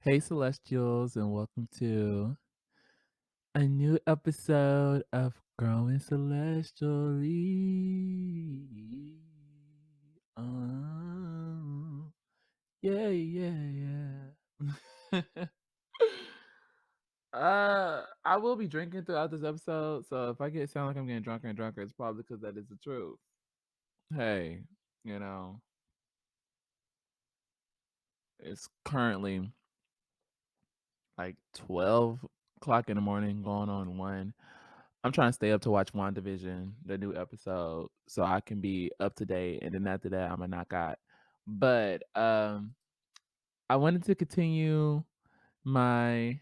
Hey, Celestials, and welcome to a new episode of Growing Celestially. Oh, yeah, yeah, yeah. I will be drinking throughout this episode, so if I sound like I'm getting drunker and drunker, it's probably because that is the truth. Hey, you know, it's currently like 12 o'clock in the morning, going on 1. I'm trying to stay up to watch WandaVision, the new episode, so I can be up to date, and then after that, Imma knock out. But, I wanted to continue my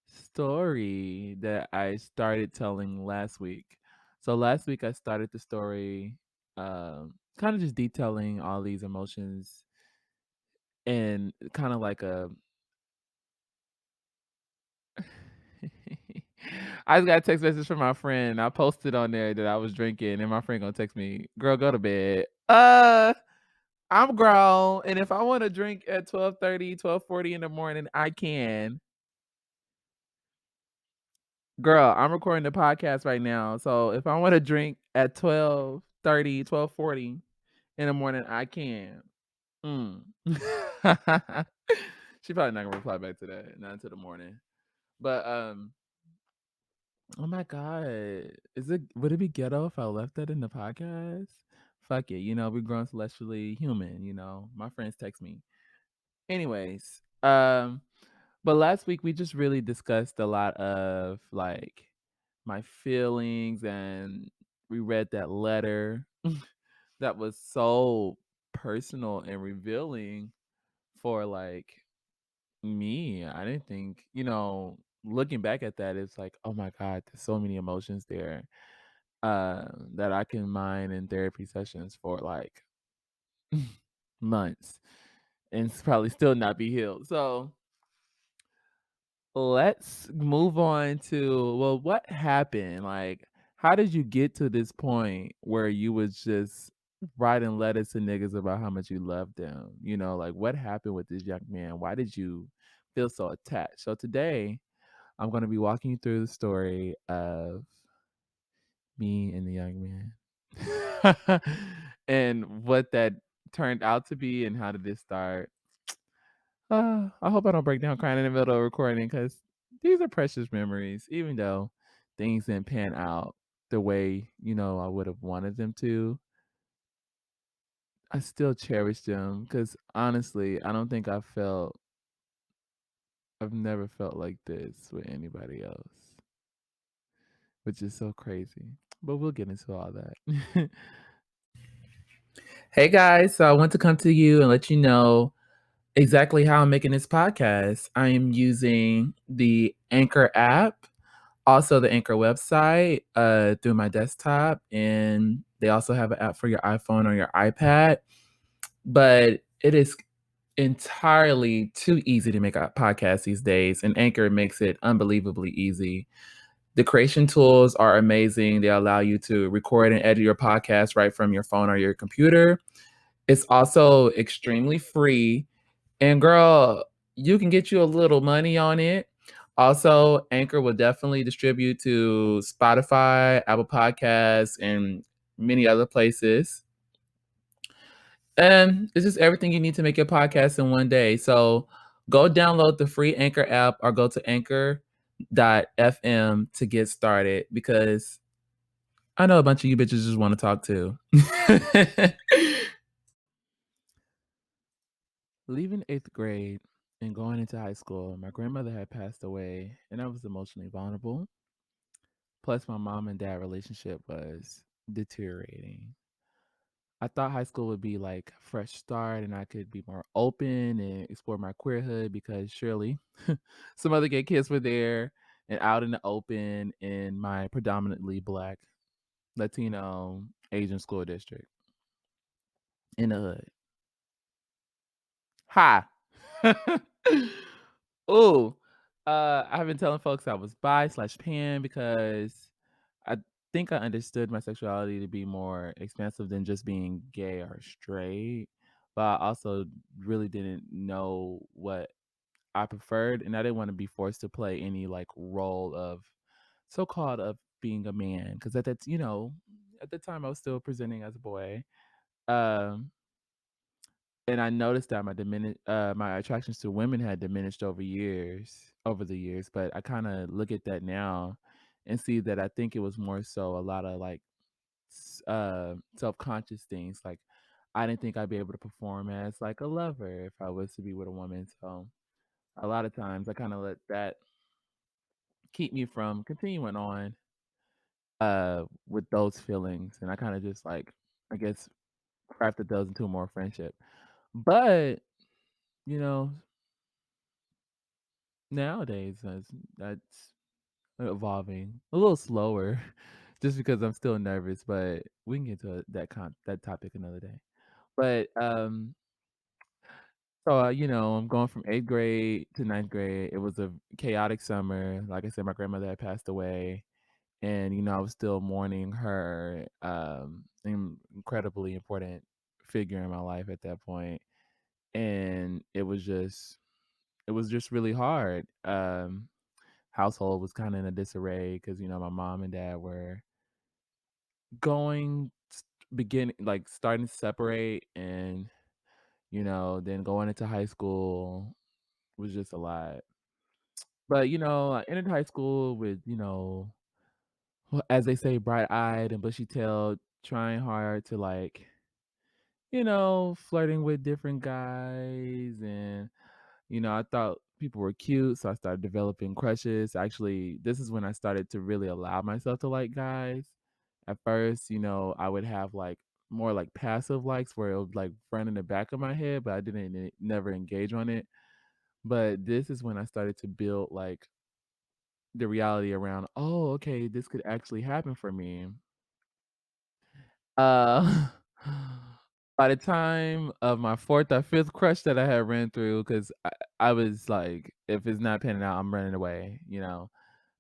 story that I started telling last week. So last week, I started the story, kinda just detailing all these emotions and kinda like a I just got a text message from my friend. I posted on there that I was drinking, and my friend gonna text me, "Girl, go to bed." I'm grown, and if I want to drink at 12:30, 12:40 in the morning, I can. Girl, I'm recording the podcast right now, so if I want to drink at 12:30, 12:40 in the morning, I can. Mm. She probably not gonna reply back to that, not until the morning. But oh my god. Would it be ghetto if I left that in the podcast? Fuck it, we're grown celestially human, My friends text me. Anyways, but last week we just really discussed a lot of like my feelings and we read that letter that was so personal and revealing for like me. I didn't think, looking back at that, it's like, oh my God, there's so many emotions there that I can mine in therapy sessions for like months and probably still not be healed. So let's move on to, well, what happened? Like, how did you get to this point where you was just writing letters to niggas about how much you loved them? Like what happened with this young man? Why did you feel so attached? So today I'm going to be walking you through the story of me and the young man and what that turned out to be and how did it start. I hope I don't break down crying in the middle of recording because these are precious memories, even though things didn't pan out the way, I would have wanted them to. I still cherish them because honestly, I've never felt like this with anybody else, which is so crazy. But we'll get into all that. Hey guys, so I want to come to you and let you know exactly how I'm making this podcast. I am using the Anchor app, also the Anchor website through my desktop, and they also have an app for your iPhone or your iPad. But it is entirely too easy to make a podcast these days, and Anchor makes it unbelievably easy. The creation tools are amazing. They allow you to record and edit your podcast right from your phone or your computer. It's also extremely free. And girl, you can get you a little money on it. Also, Anchor will definitely distribute to Spotify, Apple Podcasts, and many other places. And it's just everything you need to make your podcast in one day. So go download the free Anchor app or go to anchor.fm to get started because I know a bunch of you bitches just want to talk too. Leaving 8th grade and going into high school, my grandmother had passed away and I was emotionally vulnerable. Plus, my mom and dad relationship was deteriorating. I thought high school would be like a fresh start and I could be more open and explore my queerhood because surely some other gay kids were there and out in the open in my predominantly Black, Latino, Asian school district in the hood. Ha! Ooh, I've been telling folks I was bi/pan because I think I understood my sexuality to be more expansive than just being gay or straight, but I also really didn't know what I preferred, and I didn't want to be forced to play any like role of so-called of being a man because at that at the time I was still presenting as a boy. Um, and I noticed that my attractions to women had diminished over the years. But I kind of look at that now and see that I think it was more so a lot of like self-conscious things. Like I didn't think I'd be able to perform as like a lover if I was to be with a woman. So a lot of times I kind of let that keep me from continuing on with those feelings, and I kind of just like I guess crafted those into more friendship. But you know, nowadays that's evolving a little slower, just because I'm still nervous. But we can get to that topic another day. But so I'm going from eighth grade to ninth grade. It was a chaotic summer. Like I said, my grandmother had passed away, and I was still mourning her incredibly important figure in my life at that point. And it was just really hard. Household was kind of in a disarray because my mom and dad were going beginning like starting to separate, and then going into high school was just a lot. But I entered high school with as they say, bright eyed and bushy tailed, trying hard to like flirting with different guys. And I thought people were cute, so I started developing crushes. Actually, this is when I started to really allow myself to like guys. At first, I would have like more like passive likes where it would like run in the back of my head, but I didn't never engage on it. But this is when I started to build like the reality around, oh, okay, this could actually happen for me. Uh by the time of my fourth or fifth crush that I had ran through, because I was like, if it's not panning out, I'm running away.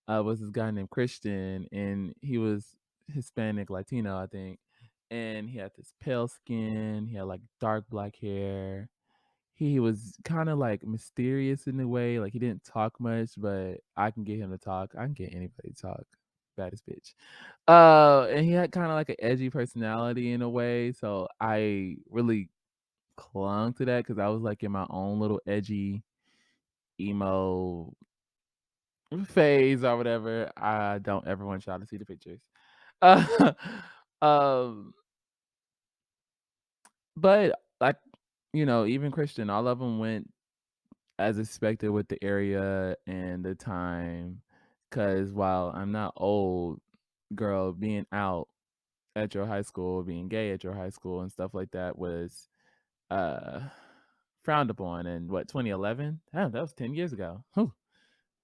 Was this guy named Christian, and he was Hispanic Latino, I think. And he had this pale skin, he had like dark black hair. He was kind of like mysterious in a way, like he didn't talk much, but I can get him to talk. I can get anybody to talk. Baddest bitch. And he had kind of like an edgy personality in a way, so I really clung to that because I was like in my own little edgy emo phase or whatever. I don't ever want y'all to see the pictures. Uh, um, but like even Christian, all of them went as expected with the area and the time. Because while I'm not old, girl, being out at your high school, being gay at your high school and stuff like that was uh frowned upon in what 2011. Damn, that was 10 years ago. Whew,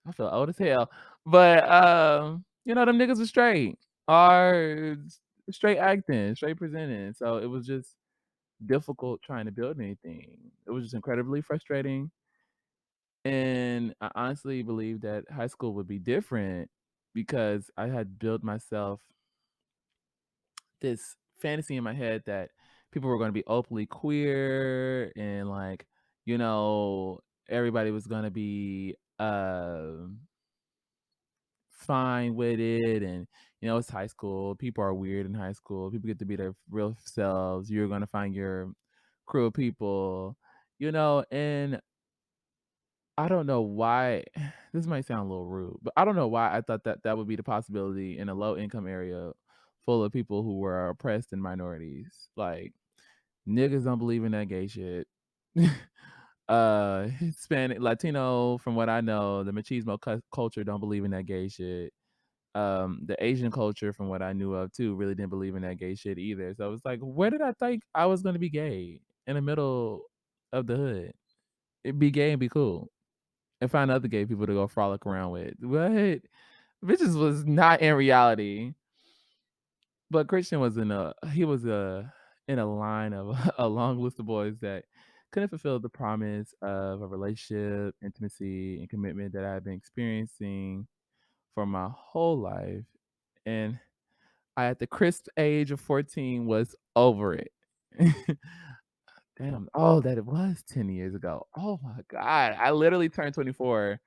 I feel old as hell. But them niggas are straight, are straight acting, straight presenting. So it was just difficult trying to build anything. It was just incredibly frustrating. And I honestly believe that high school would be different because I had built myself this fantasy in my head that people were going to be openly queer, and like you know everybody was going to be fine with it. And it's high school, people are weird in high school, people get to be their real selves, you're going to find your crew of people. And I don't know why this might sound a little rude, but I don't know why I thought that that would be the possibility in a low income area full of people who were oppressed and minorities. Like niggas don't believe in that gay shit. Hispanic, Latino, from what I know, the machismo culture don't believe in that gay shit. The Asian culture, from what I knew of too, really didn't believe in that gay shit either. So it was like, where did I think I was gonna be gay? In the middle of the hood. It'd be gay and be cool and find other gay people to go frolic around with. What? Bitches was not in reality. But Christian was in a line of a long list of boys that couldn't fulfill the promise of a relationship, intimacy, and commitment that I had been experiencing for my whole life. And I, at the crisp age of 14, was over it. Damn. Oh, that it was 10 years ago. Oh my god. I literally turned 24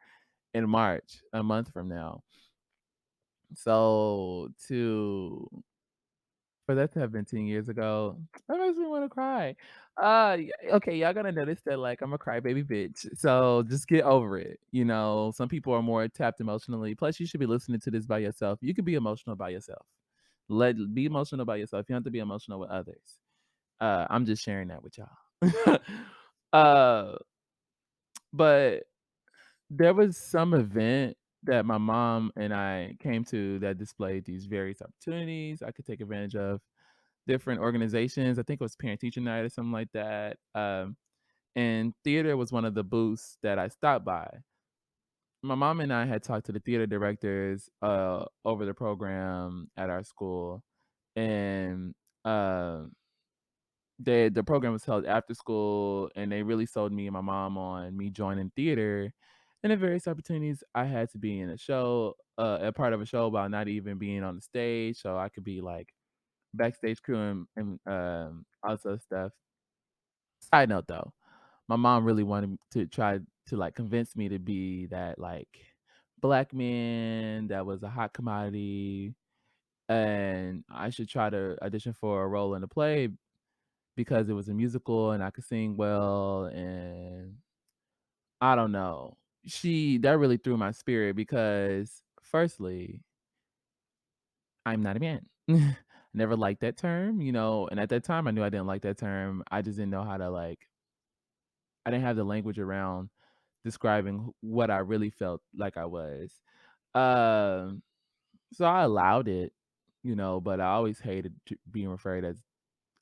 in March, a month from now. So to for that to have been 10 years ago, that makes me wanna cry. Okay, y'all gonna notice that, like, I'm a crybaby bitch, so just get over it, you know? Some people are more tapped emotionally, plus you should be listening to this by yourself. You could be emotional by yourself. Be emotional by yourself, you don't have to be emotional with others. I'm just sharing that with y'all. Uh, but there was some event that my mom and I came to that displayed these various opportunities I could take advantage of. Different organizations. I think it was parent teacher night or something like that. And theater was one of the booths that I stopped by. My mom and I had talked to the theater directors over the program at our school, and uh, the program was held after school, and they really sold me and my mom on me joining theater. And the various opportunities I had to be in a show, a part of a show while not even being on the stage, so I could be like backstage crew and also stuff. Side note though, my mom really wanted to try to like convince me to be that like black man that was a hot commodity and I should try to audition for a role in the play because it was a musical and I could sing well and I don't know. That really threw my spirit because firstly, I'm not a man. Never liked that term, you know, and at that time I knew I didn't like that term. I just didn't know how to like I didn't have the language around describing what I really felt like I was. Um, so I allowed it, you know, but I always hated being referred as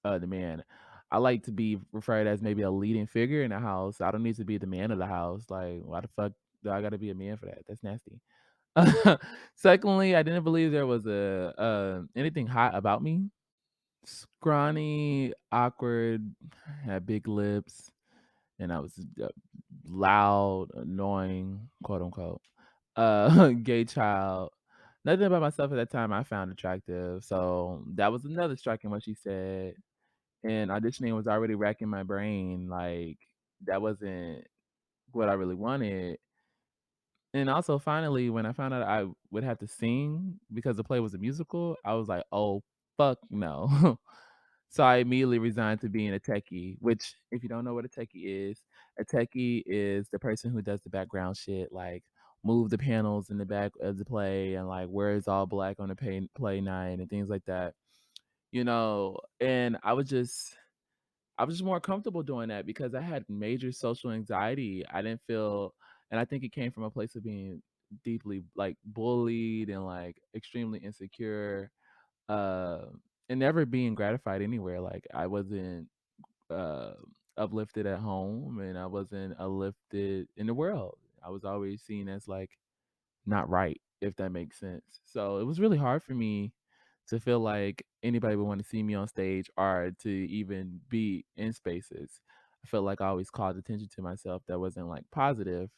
the man. I like to be referred as maybe a leading figure in the house. I don't need to be the man of the house. Like, why the fuck do I got to be a man for that? That's nasty. Secondly, I didn't believe there was a anything hot about me. Scrawny, awkward, had big lips, and I was loud, annoying, quote unquote, gay child. Nothing about myself at that time I found attractive. So that was another striking what she said. And auditioning was already racking my brain. Like that wasn't what I really wanted. And also, finally, when I found out I would have to sing because the play was a musical, I was like, "Oh, fuck no." So I immediately resigned to being a techie, which, if you don't know what a techie is the person who does the background shit, like move the panels in the back of the play and like wears all black on the play night and things like that, you know. And I was just more comfortable doing that because I had major social anxiety. I didn't feel and I think it came from a place of being deeply, like, bullied and, like, extremely insecure, uh, and never being gratified anywhere. Like, I wasn't, uh, uplifted at home, and I wasn't uplifted in the world. I was always seen as, like, not right, if that makes sense. So it was really hard for me to feel like anybody would want to see me on stage or to even be in spaces. I felt like I always called attention to myself that wasn't like positive.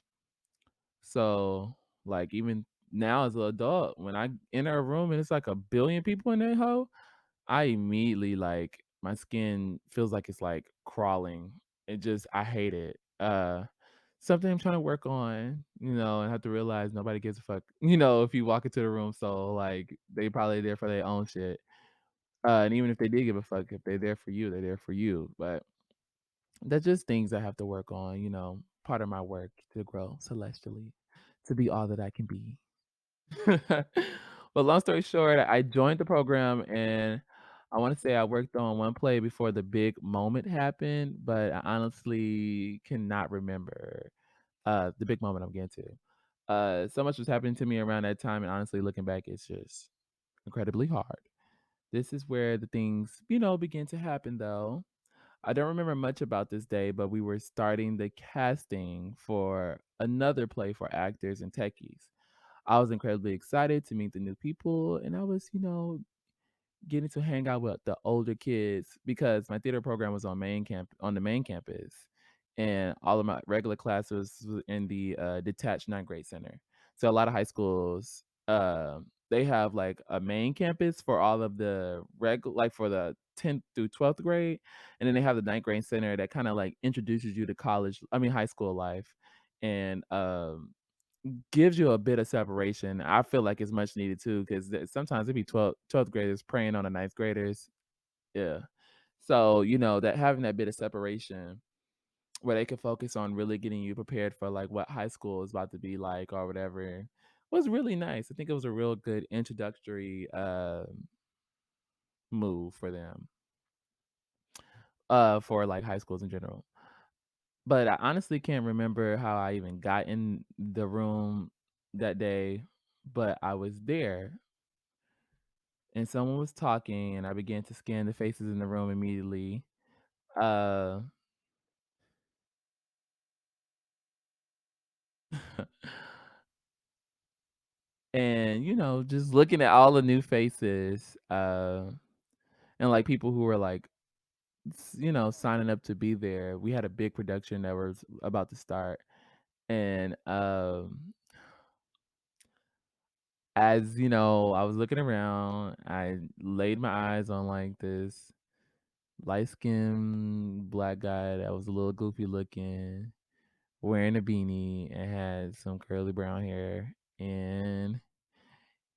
So like even now as an adult, when I enter a room and it's like a billion people in that hole, I immediately like my skin feels like it's like crawling. It just I hate it. Something I'm trying to work on, you know, and have to realize nobody gives a fuck, you know, if you walk into the room. So like they probably there for their own shit. And even if they did give a fuck, if they're there for you, they're there for you. But that's just things I have to work on, you know, part of my work to grow celestially, to be all that I can be. But long story short, I joined the program and I want to say I worked on one play before the big moment happened, but I honestly cannot remember the big moment I'm getting to. So much was happening to me around that time, and honestly, looking back, it's just incredibly hard. This is where the things, you know, begin to happen though. I don't remember much about this day, but we were starting the casting for another play for actors and techies. I was incredibly excited to meet the new people, and I was, you know, getting to hang out with the older kids because my theater program was on the main campus, and all of my regular classes was in the detached ninth grade center. So a lot of high schools they have, like, a main campus for all of the like, for the 10th through 12th grade, and then they have the ninth grade center that kinda, like, introduces you to high school life, and, gives you a bit of separation. I feel like it's much needed too, 'cause sometimes it be 12th graders preying on the ninth graders. Yeah. So, that having that bit of separation where they could focus on really getting you prepared for, like, what high school is about to be like or whatever was really nice. I think it was a real good introductory, move for them, for, like, high schools in general. But I honestly can't remember how I even got in the room that day, but I was there and someone was talking and I began to scan the faces in the room immediately. Uh, and, just looking at all the new faces, and, like, people who were, like, signing up to be there. We had a big production that was about to start, and, as, I was looking around, I laid my eyes on, like, this light-skinned black guy that was a little goofy looking, wearing a beanie, and had some curly brown hair, and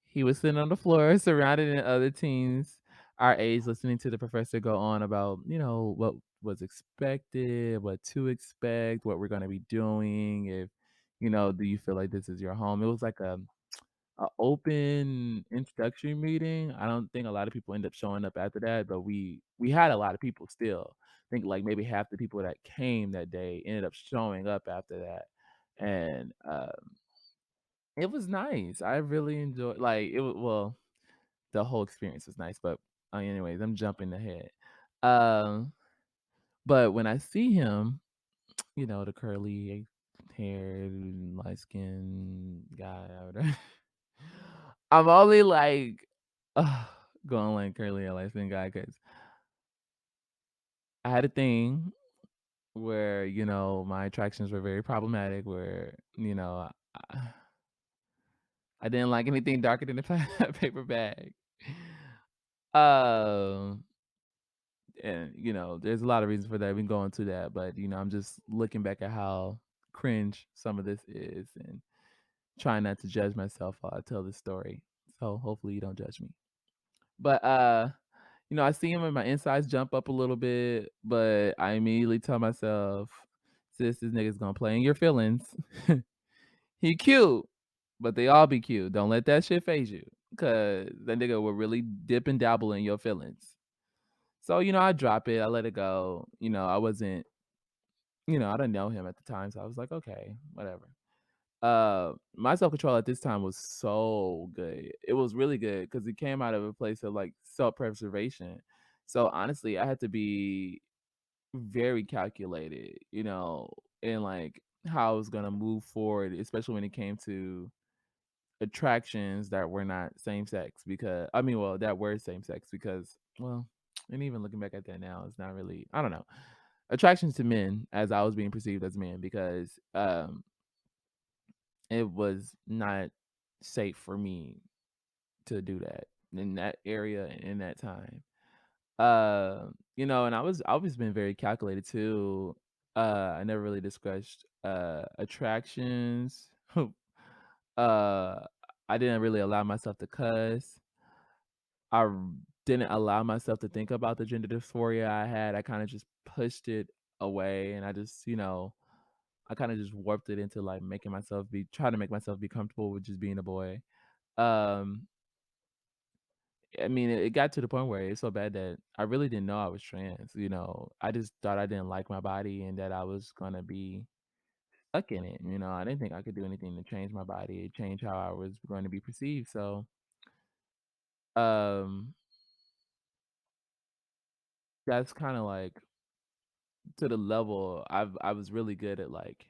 he was sitting on the floor surrounded in other teens our age listening to the professor go on about, what was expected, what to expect, what we're gonna be doing, if, do you feel like this is your home? It was like a open introductory meeting. I don't think a lot of people end up showing up after that, but we had a lot of people still. I think like maybe half the people that came that day ended up showing up after that. And it was nice. I really enjoyed like it was well, the whole experience was nice, but anyways, I'm jumping ahead. Um, but when I see him, the curly haired, light skinned guy, I'm only like going like curly hair, light skinned guy because I had a thing where my attractions were very problematic. Where I, I didn't like anything darker than a paper bag. Um, and there's a lot of reasons for that. We can go into that, but I'm just looking back at how cringe some of this is, and trying not to judge myself while I tell this story. So hopefully you don't judge me. But I see him and my insides jump up a little bit, but I immediately tell myself, sis, this nigga's gonna play in your feelings. He cute, but they all be cute. Don't let that shit phase you. Cause that nigga will really dip and dabble in your feelings. So, I drop it, I let it go. I wasn't, I didn't know him at the time. So I was like, okay, whatever. My self-control at this time was so good. It was really good because it came out of a place of like self-preservation. So honestly, I had to be very calculated, and like how I was gonna move forward, especially when it came to attractions that were not same sex because I mean, well, that were same sex because well, and even looking back at that now, it's not really I don't know. Attractions to men as I was being perceived as men because it was not safe for me to do that in that area and in that time. And I always been very calculated too. I never really discussed attractions. I didn't really allow myself to cuss. Didn't allow myself to think about the gender dysphoria I had. I kind of just pushed it away and I just, I kind of just warped it into like trying to make myself be comfortable with just being a boy. Um, I mean, it got to the point where it's so bad that I really didn't know I was trans. I just thought I didn't like my body and that I was gonna be stuck in it. I didn't think I could do anything to change my body, change how I was going to be perceived. So, um, that's kind of like to the level I was really good at like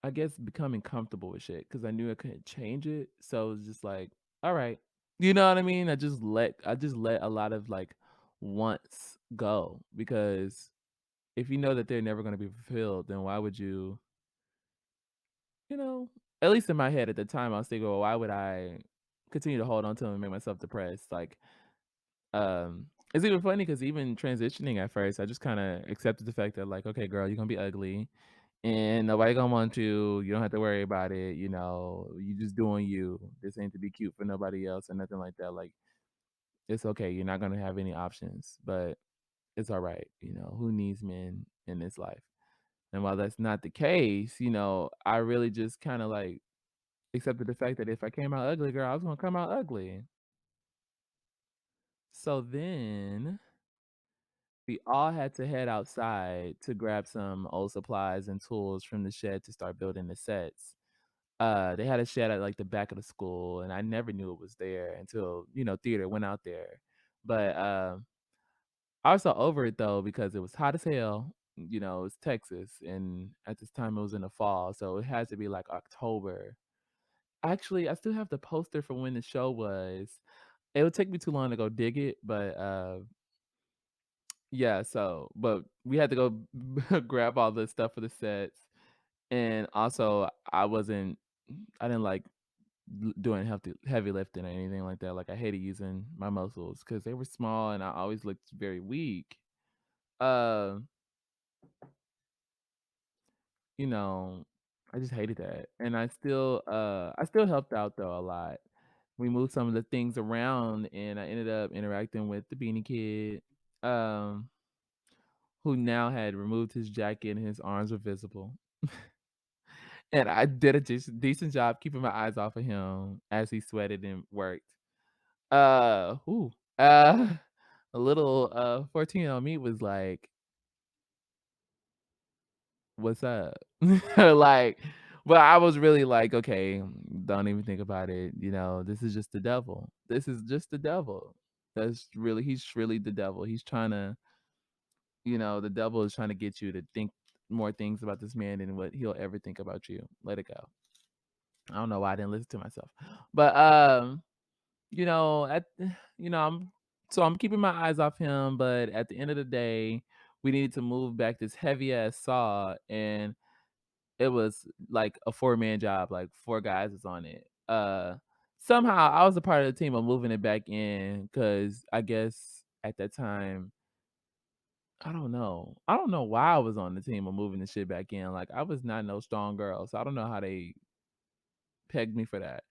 I guess becoming comfortable with shit because I knew I couldn't change it. So it was just like, all right. You know what I mean? I just let a lot of like wants go because if you know that they're never gonna be fulfilled, then why would you, you know, at least in my head at the time I was thinking, well, why would I continue to hold on to them and make myself depressed. Like, it's even funny because even transitioning at first, I just kind of accepted the fact that like, okay, girl, you're gonna be ugly, and nobody gonna want you. You don't have to worry about it. You know, you just doing you. This ain't to be cute for nobody else or nothing like that. Like, it's okay. You're not gonna have any options, but it's all right. You know, who needs men in this life? And while that's not the case, you know, I really just kind of like accepted the fact that if I came out ugly, girl, I was gonna come out ugly. So then we all had to head outside to grab some old supplies and tools from the shed to start building the sets. They had a shed at like the back of the school, and I never knew it was there until theater went out there. But I was so over it though because it was hot as hell. You know, it's Texas, and at this time it was in the fall, so it had to be like October. Actually, I still have the poster from when the show was. It would take me too long to go dig it, but yeah, so but we had to go grab all the stuff for the sets, and also I didn't like doing heavy lifting or anything like that. Like I hated using my muscles because they were small and I always looked very weak. Uh, you know, I just hated that, and I still helped out though a lot. We moved some of the things around, and I ended up interacting with the Beanie Kid. Um, who now had removed his jacket and his arms were visible. And I did a decent job keeping my eyes off of him as he sweated and worked. Ooh, uh, a little 14 on me was like, "What's up?" Like, but I was really like, "Okay, don't even think about it. You know, this is just the devil. This is just the devil. He's really the devil. He's trying to the devil is trying to get you to think more things about this man than what he'll ever think about you. Let it go." I don't know why I didn't listen to myself. But you know, at I'm keeping my eyes off him, but at the end of the day, we needed to move back this heavy ass saw, and it was like a four-man job, like four guys was on it. Somehow I was a part of the team of moving it back in because I guess at that time I don't know. I don't know why I was on the team of moving the shit back in. Like I was not no strong girl, so I don't know how they pegged me for that.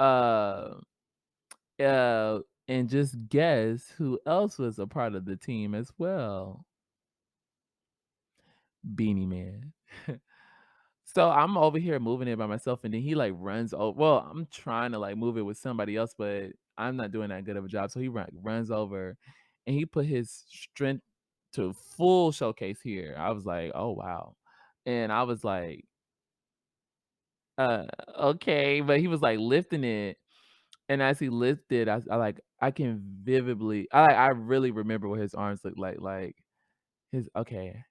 Uh, and just guess who else was a part of the team as well? Beanie Man. So I'm over here moving it by myself, and then he like runs over. Well, I'm trying to like move it with somebody else, but I'm not doing that good of a job. So he runs over, and he put his strength to full showcase here. I was like, oh wow, and I was like, okay, but he was like lifting it, and as he lifted, I can vividly, I really remember what his arms looked like. Like his okay,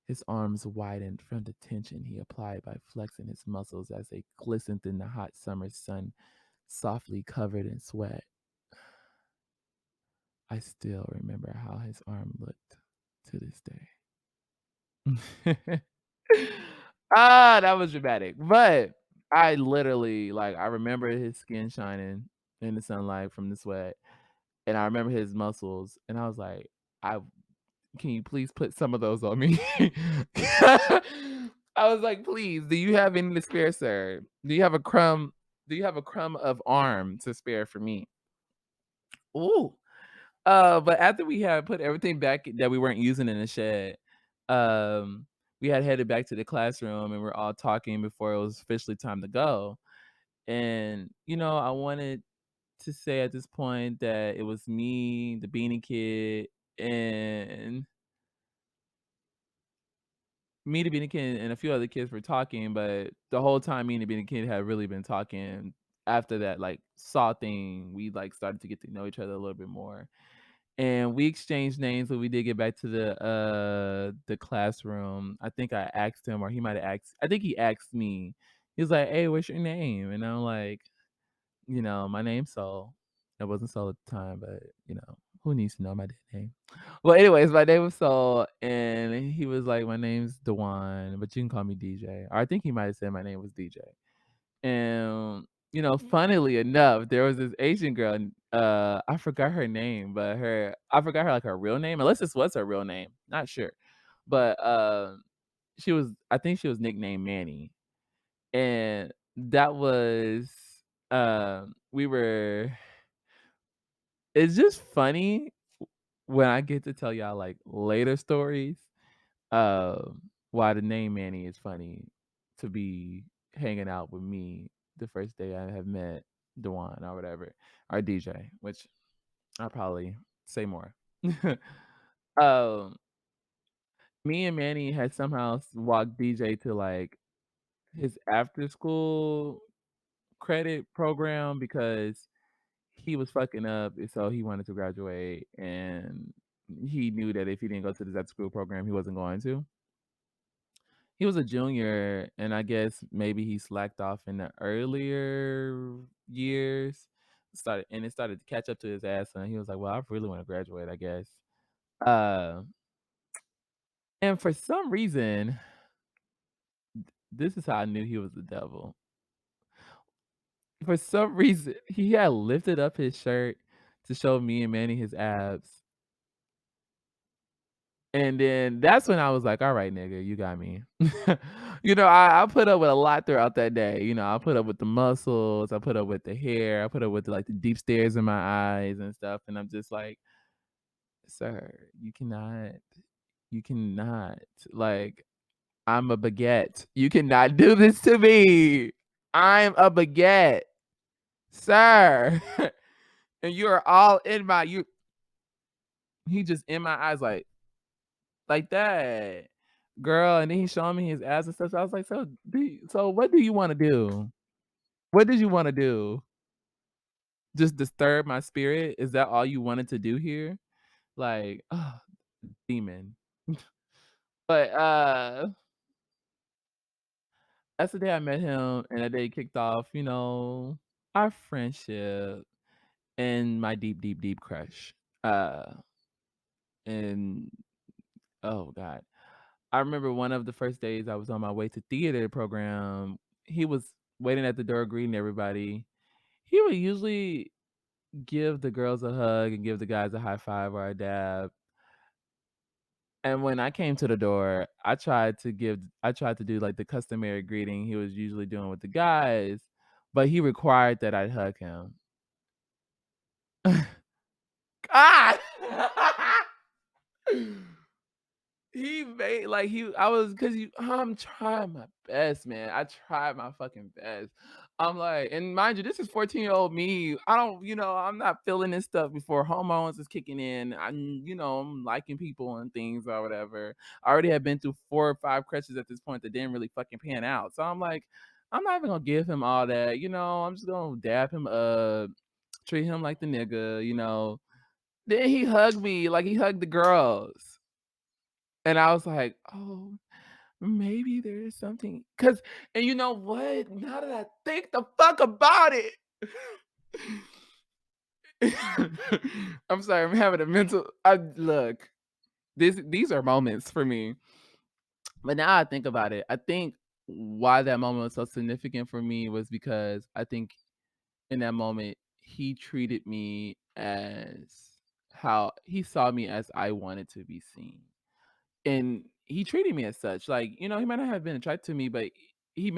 his arms widened from the tension he applied by flexing his muscles as they glistened in the hot summer sun, softly covered in sweat. I still remember how his arm looked to this day. That was dramatic. But I literally like I remember his skin shining in the sunlight from the sweat. And I remember his muscles. And I was like, I can you please put some of those on me? I was like, please, do you have any to spare, sir? Do you have a crumb? Do you have a crumb of arm to spare for me? Ooh. But after we had put everything back that we weren't using in the shed, um, we had headed back to the classroom and we're all talking before it was officially time to go. And, I wanted to say at this point that it was me, the Beanie Kid, and me, the Beanie Kid, and a few other kids were talking, but the whole time me and the Beanie Kid had really been talking after that like saw thing, we like started to get to know each other a little bit more. And we exchanged names when we did get back to the classroom. I think I asked him or he might have asked I think he asked me. He was like, "Hey, what's your name?" And I'm like, "My name's Soul." It wasn't Soul at the time, but who needs to know my dead name? Well, anyways, my name was Soul, and he was like, "My name's Dewan, but you can call me DJ." Or I think he might have said my name was DJ. And funnily enough, there was this Asian girl, and, I forgot her name, but I forgot her, like, her real name, unless this was her real name, not sure. But, I think she was nicknamed Manny, and that was, we were it's just funny when I get to tell y'all, like, later stories, why the name Manny is funny to be hanging out with me the first day I have met Dewan or whatever, or DJ, which I'll probably say more. Um, Me and Manny had somehow walked DJ to, like, his after school credit program because he was fucking up, and so he wanted to graduate, and he knew that if he didn't go to this after school program, he wasn't going to. He was a junior, and I guess maybe he slacked off in the earlier years. It started to catch up to his ass, and he was like, "Well, I really want to graduate, I guess." Uh, and for some reason, this is how I knew he was the devil. For some reason, he had lifted up his shirt to show me and Manny his abs. And then that's when I was like, "All right, nigga, you got me." I put up with a lot throughout that day. I put up with the muscles, I put up with the hair, I put up with like the deep stares in my eyes and stuff. And I'm just like, "Sir, you cannot, like, I'm a baguette. You cannot do this to me. I'm a baguette, sir." And you are all in my you he just in my eyes like that. Girl, and then he's showing me his ass and stuff. So I was like, "So what do you wanna do? What did you wanna do? Just disturb my spirit? Is that all you wanted to do here?" Like, demon. But, that's the day I met him, and that day kicked off, our friendship and my deep, deep, deep crush. Uh, and oh god. I remember one of the first days I was on my way to theater program, he was waiting at the door greeting everybody. He would usually give the girls a hug and give the guys a high five or a dab. And when I came to the door, I tried to do like the customary greeting he was usually doing with the guys, but he required that I hug him. God! He made like he I was because you I'm trying my best, man. I tried my fucking best. I'm like, and mind you, this is 14-year-old me. I don't, I'm not feeling this stuff before hormones is kicking in. I'm liking people and things or whatever. I already had been through 4 or 5 crushes at this point that didn't really fucking pan out. So I'm like, I'm not even gonna give him all that, I'm just gonna dab him up, treat him like the nigga. Then he hugged me like he hugged the girls. And I was like, "Oh, maybe there is something." And you know what? Now that I think the fuck about it, I'm sorry, I'm having a mental. Look, these are moments for me. But now I think about it, I think why that moment was so significant for me was because I think in that moment he treated me as how he saw me as I wanted to be seen. And he treated me as such. Like, he might not have been attracted to me, but he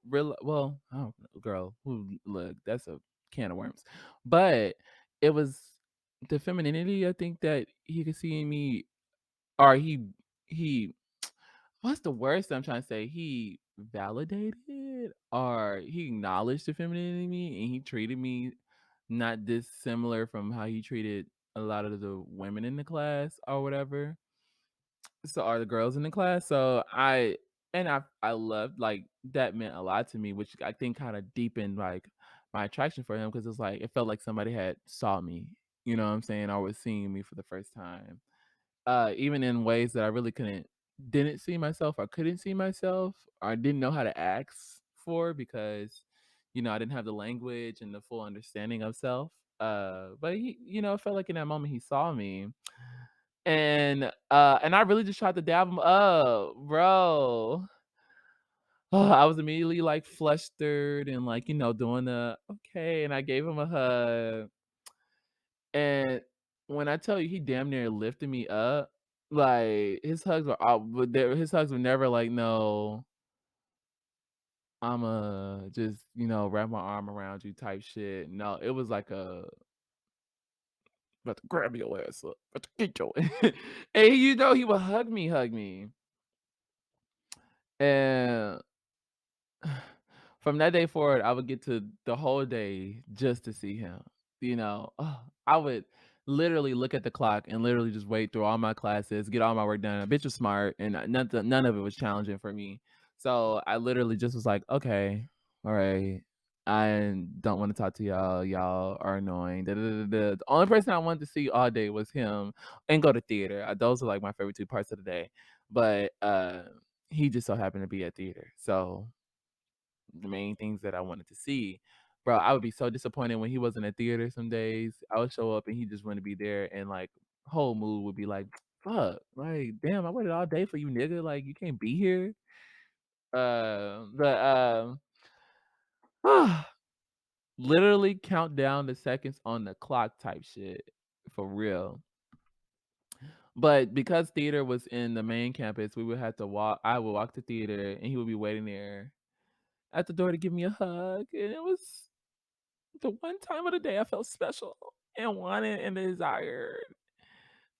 real well, I don't know, girl, look, that's a can of worms. But it was the femininity I think that he could see in me, or he what's the worst I'm trying to say? He validated or he acknowledged the femininity in me, and he treated me not dissimilar from how he treated a lot of the women in the class or whatever. So are the girls in the class. I loved, like, that meant a lot to me, which I think kind of deepened like my attraction for him because it's like it felt like somebody had saw me, you know what I'm saying, or was seeing me for the first time. Even in ways that I really didn't see myself or couldn't see myself or I didn't know how to ask for because I didn't have the language and the full understanding of self. But it felt like in that moment he saw me, and I really just tried to dab him up, bro. I was immediately, like, flustered and, like, doing the, "Okay," and I gave him a hug, and when I tell you he damn near lifted me up, like, his hugs were never like, "No, Imma just, wrap my arm around you," type shit. No, it was like a, "About to grab your ass up, about to get your" and he would hug me, and from that day forward, I would get to the whole day just to see him, I would literally look at the clock and literally just wait through all my classes, get all my work done. Bitch was smart, and none of it was challenging for me. So, I literally just was like, "Okay, alright, I don't wanna talk to y'all, y'all are annoying, da da da da." The only person I wanted to see all day was him and go to theater. Those are, like, my favorite 2 parts of the day, but, he just so happened to be at theater, so the main things that I wanted to see. Bro, I would be so disappointed when he wasn't at theater some days. I would show up and he just wouldn't be there and like whole mood would be like, fuck, like, damn, I waited all day for you, nigga. Like you can't be here. But literally count down the seconds on the clock type shit. For real. But because theater was in the main campus, we would have to walk. I would walk to theater and he would be waiting there at the door to give me a hug. And it was the one time of the day I felt special and wanted and desired.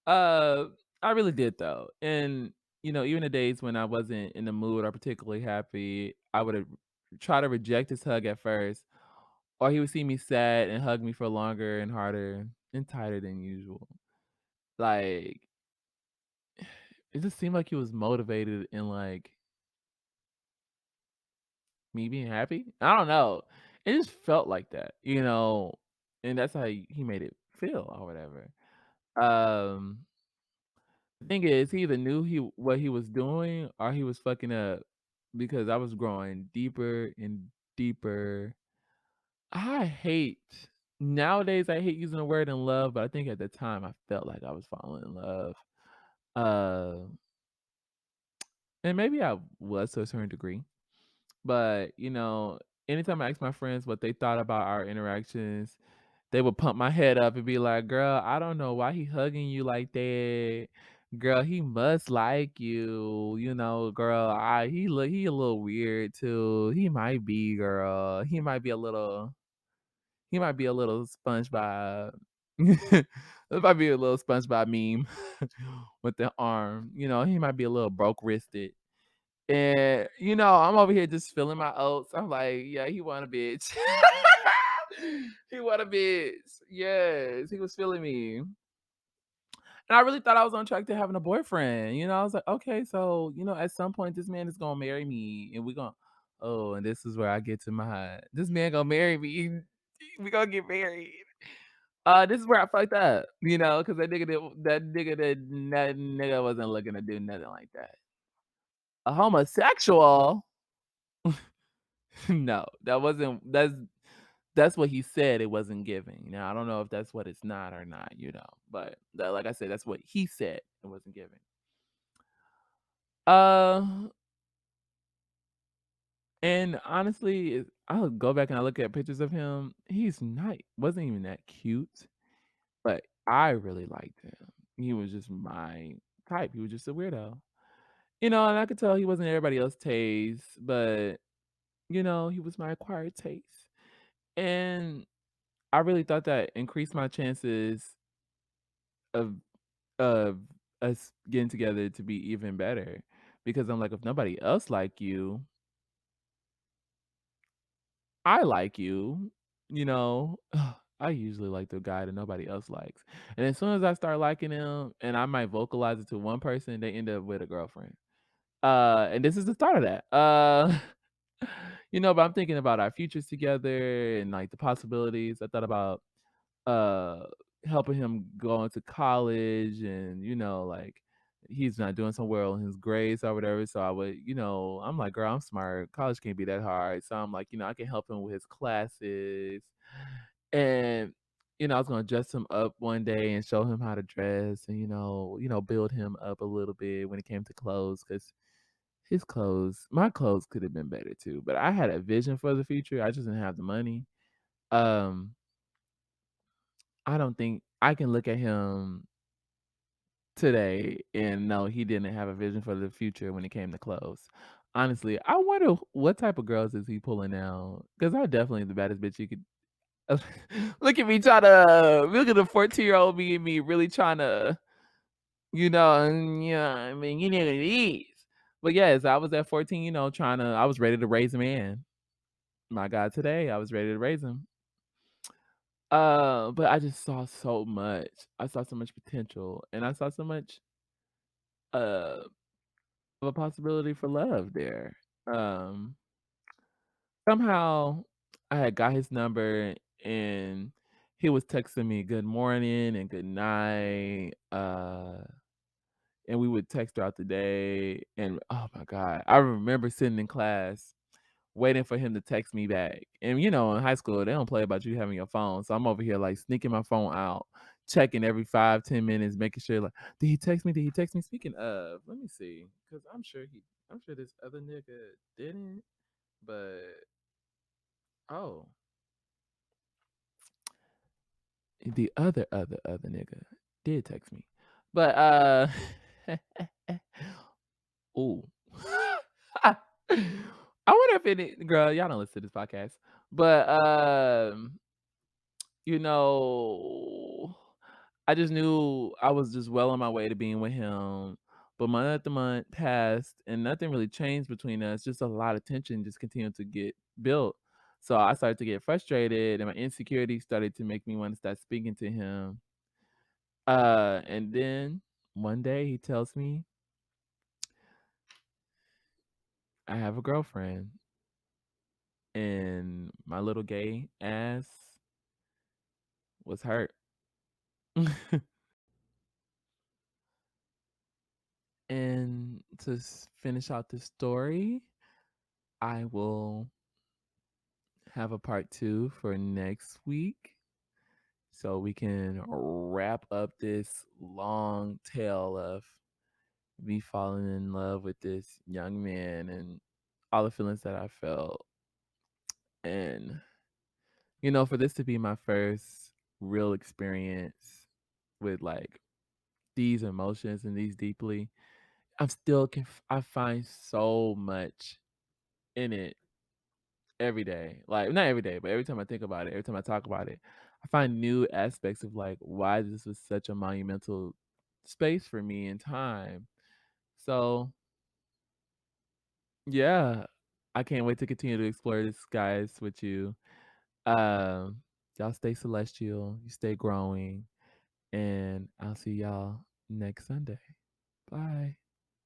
Uh, I really did though, and even the days when I wasn't in the mood or particularly happy, I would try to reject his hug at first, or he would see me sad and hug me for longer and harder and tighter than usual. Like it just seemed like he was motivated in like me being happy. I don't know. It just felt like that, and that's how he made it feel or whatever. Um, the thing is, he either knew what he was doing or he was fucking up because I was growing deeper and deeper. I hate nowadays I hate using the word in love, but I think at the time I felt like I was falling in love. Uh, and maybe I was to a certain degree, but anytime I asked my friends what they thought about our interactions, they would pump my head up and be like, "Girl, I don't know why he hugging you like that. Girl, he must like you. Girl, he a little weird too. He might be a little SpongeBob. It might be a little SpongeBob meme with the arm. He might be a little broke wristed." And, I'm over here just feeling my oats. I'm like, "Yeah, he want a bitch." He want a bitch. Yes, he was feeling me. And I really thought I was on track to having a boyfriend. I was like, "Okay, so, at some point this man is gonna marry me and we're gonna." Oh, and this is where I get to my this man gonna marry me. We gonna get married. This is where I fucked up, because that nigga wasn't looking to do nothing like that. A homosexual? No, that's what he said it wasn't giving. Now, I don't know if that's what it's not or not, but like I said, that's what he said it wasn't giving. Uh, and honestly, I'll go back and I look at pictures of him. He's not wasn't even that cute, but I really liked him. He was just my type. He was just a weirdo. And I could tell he wasn't everybody else's taste, but he was my acquired taste. And I really thought that increased my chances of of us getting together to be even better because I'm like, if nobody else like you, I like you, you know. I usually like the guy that nobody else likes. And as soon as I start liking him and I might vocalize it to one person, they end up with a girlfriend. And this is the start of that. But I'm thinking about our futures together and like the possibilities. I thought about uh helping him go into college and like he's not doing so well in his grades or whatever, so I would I'm like, girl, I'm smart, college can't be that hard, so I'm like, I can help him with his classes. And I was gonna dress him up one day and show him how to dress and build him up a little bit when it came to clothes because his clothes, my clothes could have been better too, but I had a vision for the future. I just didn't have the money. Um, I don't think I can look at him today and know he didn't have a vision for the future when it came to clothes. Honestly, I wonder what type of girls is he pulling now? Because I'm definitely the baddest bitch you could. Look at me trying to look at the 14-year-old me and me really trying to, yeah, I mean, you know what it is. But yes, I was at 14, trying to, I was ready to raise a man. My God, today I was ready to raise him. But I just saw so much. I saw so much potential, and I saw so much uh of a possibility for love there. Um, Somehow I had got his number, and he was texting me good morning and good night. And we would text throughout the day. And oh my God, I remember sitting in class waiting for him to text me back. And in high school, they don't play about you having your phone. So I'm over here like sneaking my phone out, checking every 5, 10 minutes, making sure like, did he text me? Did he text me? Speaking of, let me see. Cause I'm sure this other nigga didn't, but oh, the other nigga did text me. But ooh. I wonder if it girl, y'all don't listen to this podcast. But you know, I just knew I was just well on my way to being with him. But month after month passed and nothing really changed between us. Just a lot of tension just continued to get built. So I started to get frustrated and my insecurity started to make me want to start speaking to him. And then one day he tells me I have a girlfriend and my little gay ass was hurt. And to finish out the story, I will have a part two for next week so we can wrap up this long tale of me falling in love with this young man and all the feelings that I felt. And, for this to be my first real experience with like these emotions and these deeply, I'm still I find so much in it every day. Like not every day, but every time I think about it, every time I talk about it, I find new aspects of like why this was such a monumental space for me in time. So yeah, I can't wait to continue to explore this guys with you. Um y'all stay celestial, you stay growing, and I'll see y'all next Sunday. Bye.